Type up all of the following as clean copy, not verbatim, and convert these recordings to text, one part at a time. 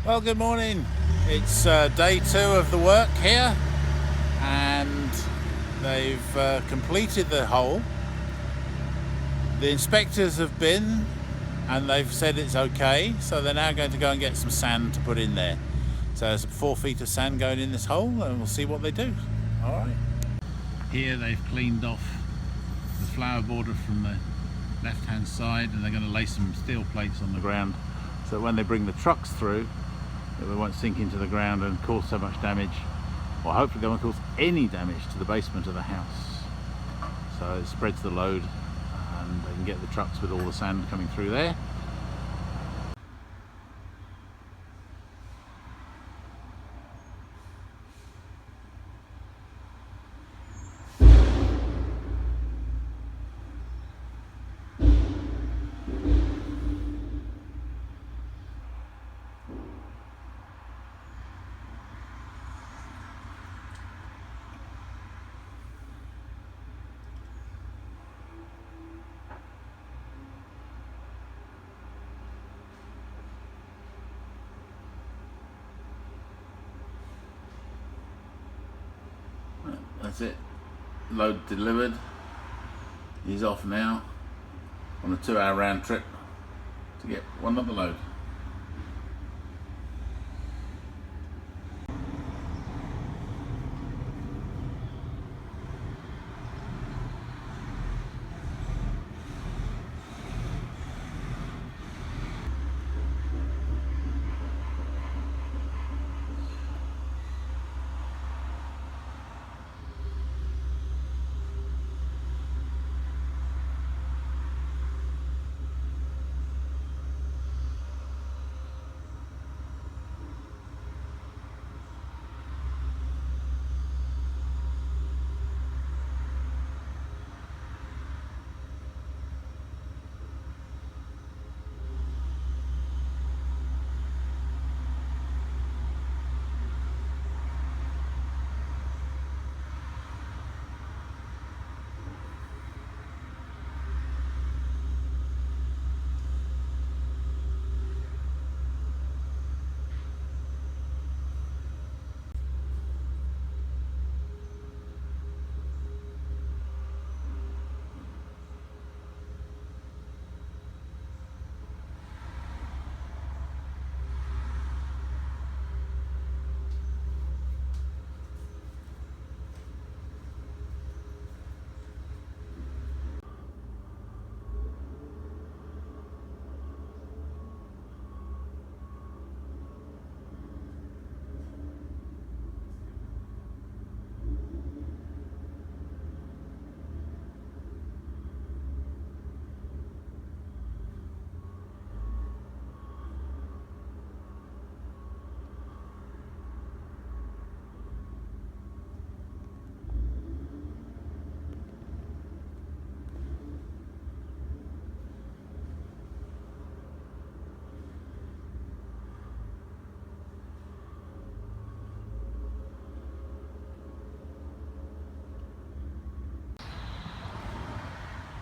Well, good morning. It's day 2 of the work here, and they've completed the hole. The inspectors have been and they've said it's okay, so they're now going to go and get some sand to put in there. So there's 4 feet of sand going in this hole, and we'll see what they do. All right. Here they've cleaned off the flower border from the left-hand side, and they're going to lay some steel plates on the ground so when they bring the trucks through, they won't sink into the ground and cause so much damage, or hopefully they won't cause any damage to the basement of the house. So it spreads the load and they can get the trucks with all the sand coming through there. That's it, load delivered. He's off now on a 2-hour round trip to get one other load.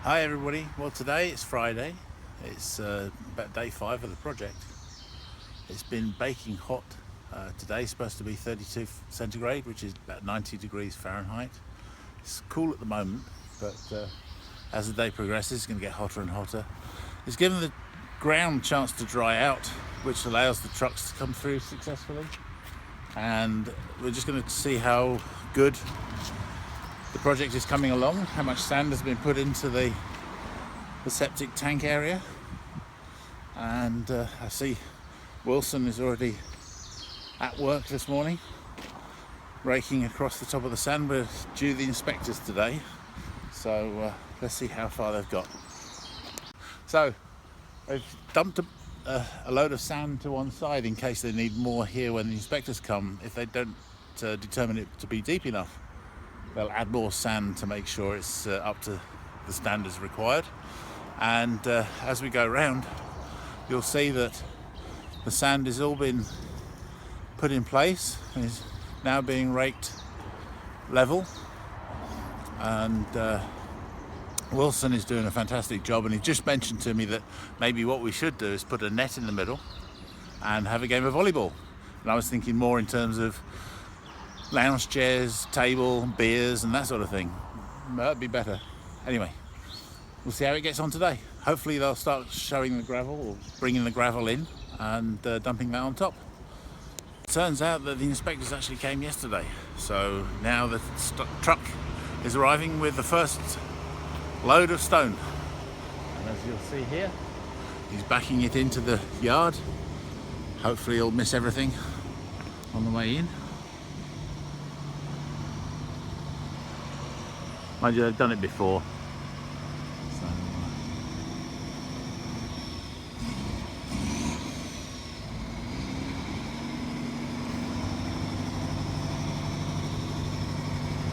Hi everybody, well today it's Friday, it's about day 5 of the project. It's been baking hot. Today's supposed to be 32 centigrade, which is about 90 degrees Fahrenheit. It's cool at the moment, but as the day progresses it's going to get hotter and hotter. It's given the ground a chance to dry out, which allows the trucks to come through successfully, and we're just going to see how good the project is coming along, how much sand has been put into the septic tank area. And I see Wilson is already at work this morning, raking across the top of the sand. We're due the inspectors today, so let's see how far they've got. So they've dumped a load of sand to one side in case they need more here when the inspectors come. If they don't determine it to be deep enough, they'll add more sand to make sure it's up to the standards required. And as we go around, you'll see that the sand has all been put in place and is now being raked level. And Wilson is doing a fantastic job, and he just mentioned to me that maybe what we should do is put a net in the middle and have a game of volleyball. And I was thinking more in terms of lounge chairs, table, beers and that sort of thing. That'd be better. Anyway, we'll see how it gets on today. Hopefully they'll start showing the gravel or bringing the gravel in and dumping that on top. Turns out that the inspectors actually came yesterday, so now the truck is arriving with the first load of stone. And as you'll see here, he's backing it into the yard. Hopefully he'll miss everything on the way in. Mind you, they've done it before. So,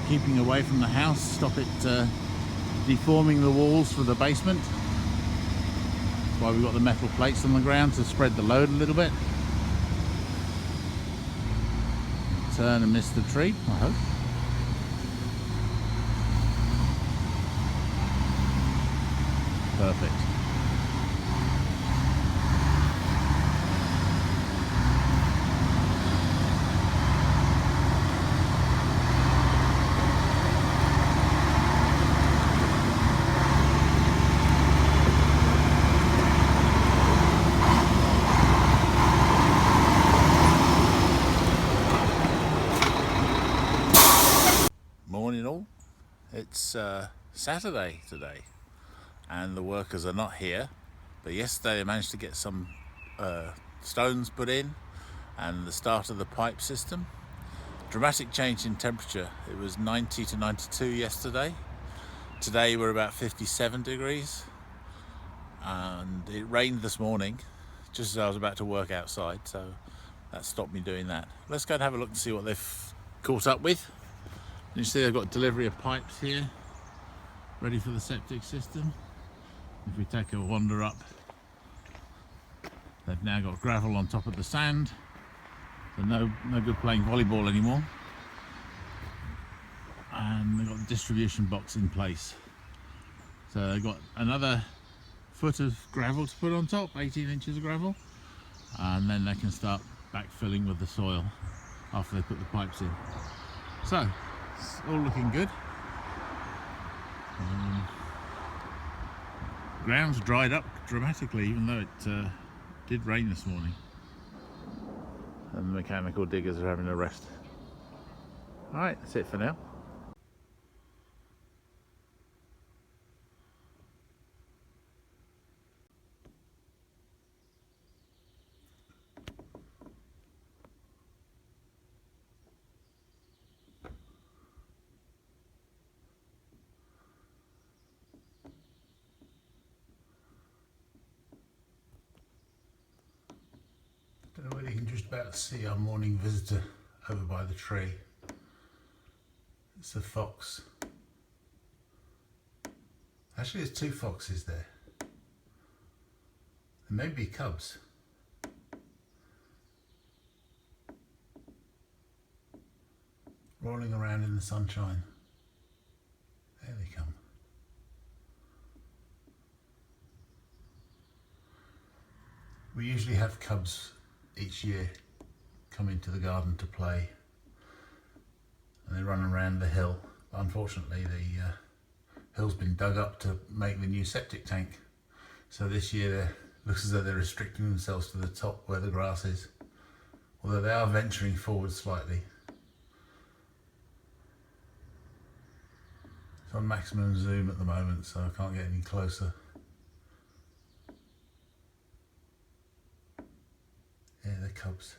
keeping away from the house, stop it deforming the walls for the basement. That's why we've got the metal plates on the ground to spread the load a little bit. Turn and miss the tree, I hope. Perfect. Morning all. It's Saturday today and the workers are not here, but yesterday they managed to get some stones put in and the start of the pipe system. Dramatic change in temperature. It was 90 to 92 yesterday. Today we're about 57 degrees and it rained this morning just as I was about to work outside, so that stopped me doing that. Let's go and have a look and see what they've caught up with. You see they've got delivery of pipes here ready for the septic system. If we take a wander up, they've now got gravel on top of the sand, so no good playing volleyball anymore. And they've got the distribution box in place. So they've got another foot of gravel to put on top, 18 inches of gravel, and then they can start backfilling with the soil after they put the pipes in. So it's all looking good. Ground's dried up dramatically, even though it did rain this morning. And the mechanical diggers are having a rest. Alright, that's it for now. Don't know whether you can just about see our morning visitor over by the tree. It's a fox. Actually there's two foxes there. There may be cubs. Rolling around in the sunshine. There they come. We usually have cubs each year come into the garden to play, and they run around the hill. But unfortunately the hill's been dug up to make the new septic tank, so this year it looks as though they're restricting themselves to the top where the grass is, although they are venturing forward slightly. It's on maximum zoom at the moment, so I can't get any closer. Yeah, they're cubs.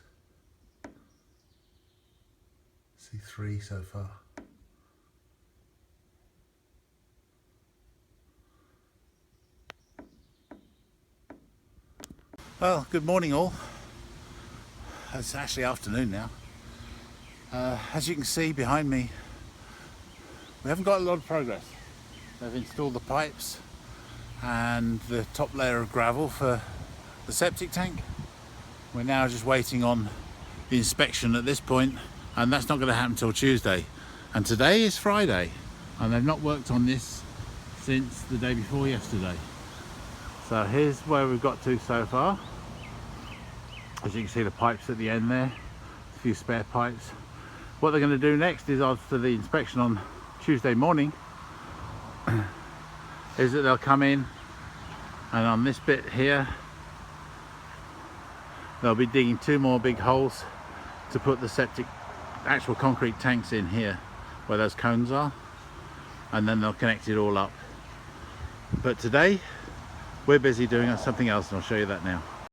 See 3 so far. Well, good morning all. It's actually afternoon now. As you can see behind me, we haven't got a lot of progress. They've installed the pipes and the top layer of gravel for the septic tank. We're now just waiting on the inspection at this point, and that's not going to happen until Tuesday. And today is Friday, and they've not worked on this since the day before yesterday. So here's where we've got to so far. As you can see, the pipes at the end there, a few spare pipes. What they're going to do next is, after the inspection on Tuesday morning, is that they'll come in and on this bit here they'll be digging 2 more big holes to put the septic actual concrete tanks in here where those cones are, and then they'll connect it all up. But today we're busy doing something else, and I'll show you that now.